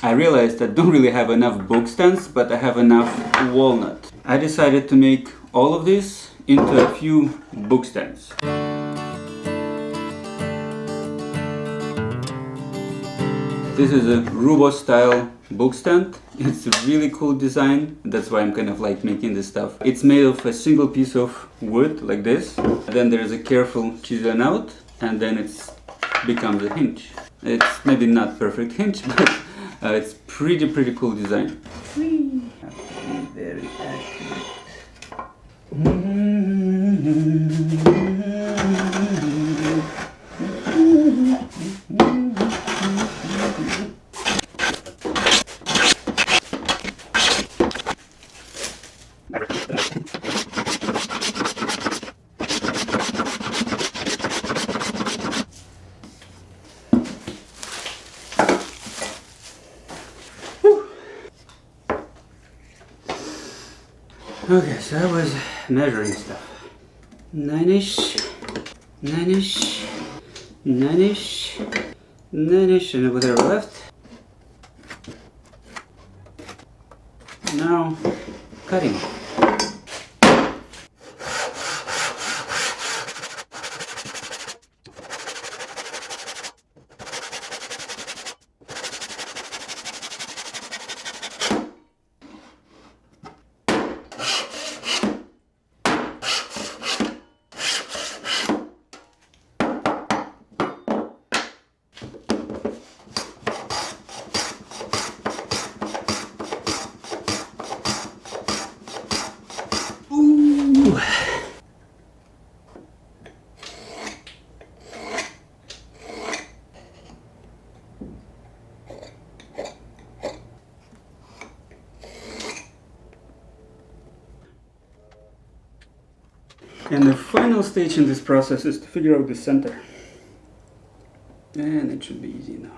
I realized I don't really have enough bookstands, but I have enough walnut. I decided to make all of this into a few bookstands. This is a Ruobo style bookstand. It's a really cool design. That's why I'm kind of like making this stuff. It's made of a single piece of wood like this. Then there's a careful chiseling out, and then it becomes a hinge. It's maybe not perfect hinge, but it's pretty cool design. Whee! Have to be very accurate. Okay, so I was measuring stuff. 9-ish, 9-ish, 9-ish, 9-ish, and whatever left. Now, cutting. And the final stage in this process is to figure out the center. And it should be easy now.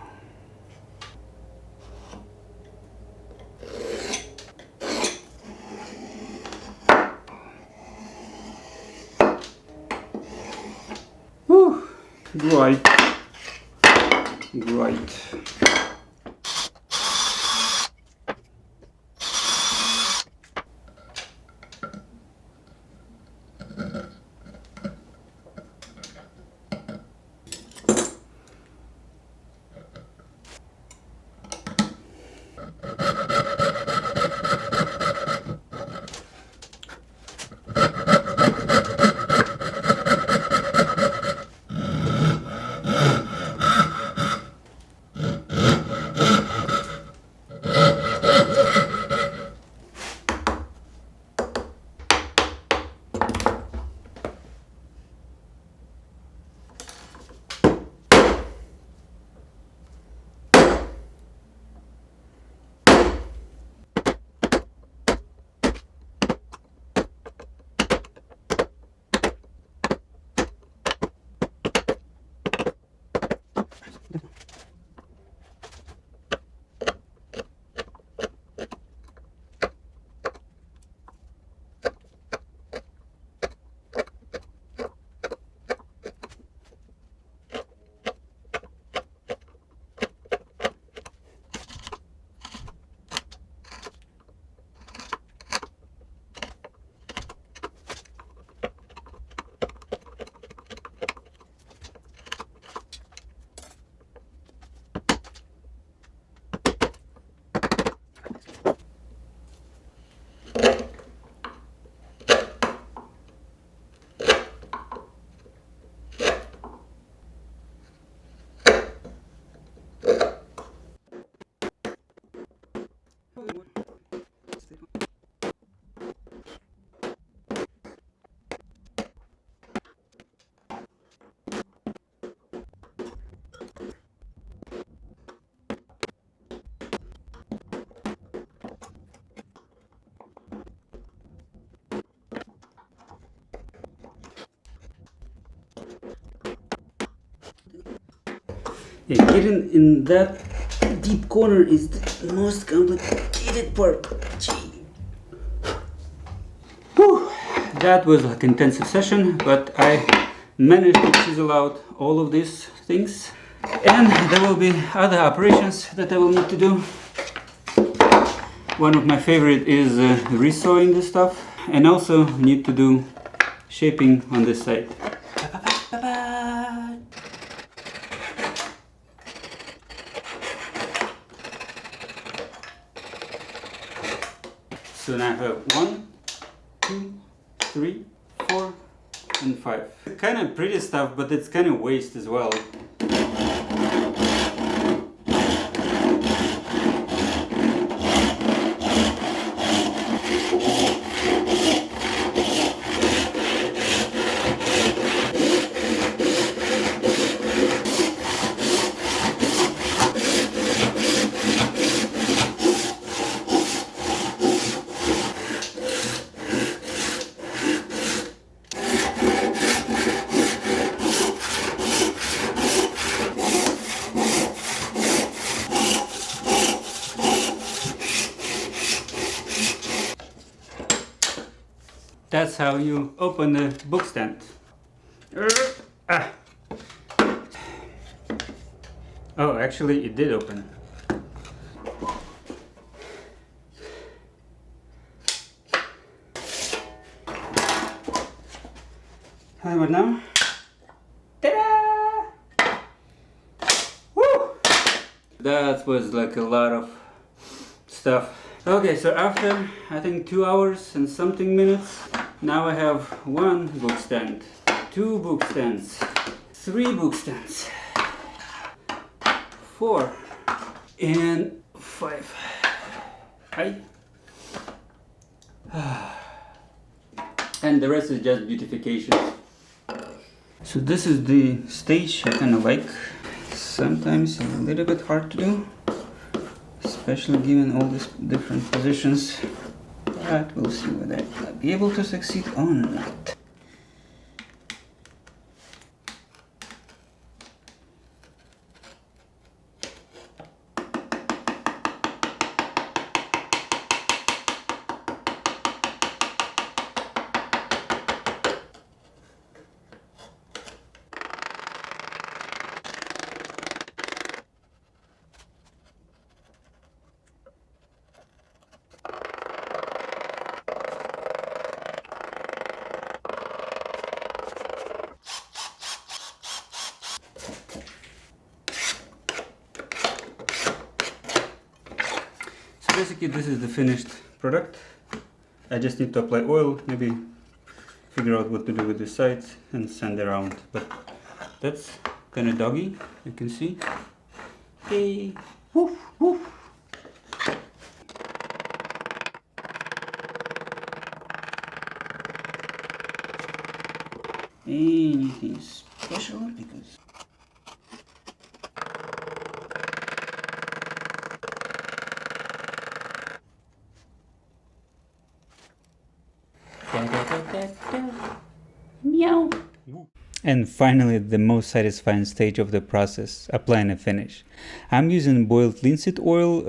Whew. Right. Yeah, getting in that deep corner is the most complicated part. Gee. Whew. That was like an intensive session, but I managed to chisel out all of these things, and there will be other operations that I will need to do. One of my favorite is resawing this stuff, and also need to do shaping on this side. So now I have 1, 2, 3, 4, and 5. Kind of pretty stuff, but it's kind of waste as well. That's how you open the bookstand. Oh, actually it did open. Hi, what now? Ta-da! Woo! That was like a lot of stuff. Okay, so after I think 2 hours and something minutes, now I have 1 bookstand, 2 bookstands, 3 bookstands, 4 and 5. Hi. And the rest is just beautification. So this is the stage I kind of like. Sometimes a little bit hard to do, especially given all these different positions. But we'll see whether I'll be able to succeed or not. Basically this is the finished product. I just need to apply oil, maybe figure out what to do with the sides and sand around. But that's kind of doggy, you can see. Hey, woof, woof. Anything special? Because meow. And finally, the most satisfying stage of the process, applying a finish. I'm using boiled linseed oil,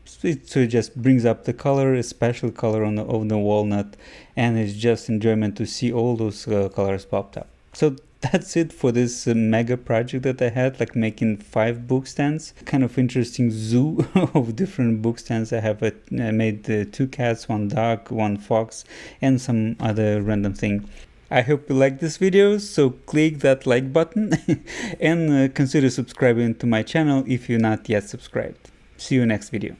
so it just brings up the color, a special color on the walnut, and it's just enjoyment to see all those colors popped up. So that's it for this mega project that I had, like making 5 bookstands. Kind of interesting zoo of different bookstands. I have I made 2 cats, 1 dog, 1 fox, and some other random thing. I hope you like this video, so click that like button and consider subscribing to my channel if you're not yet subscribed. See you next video.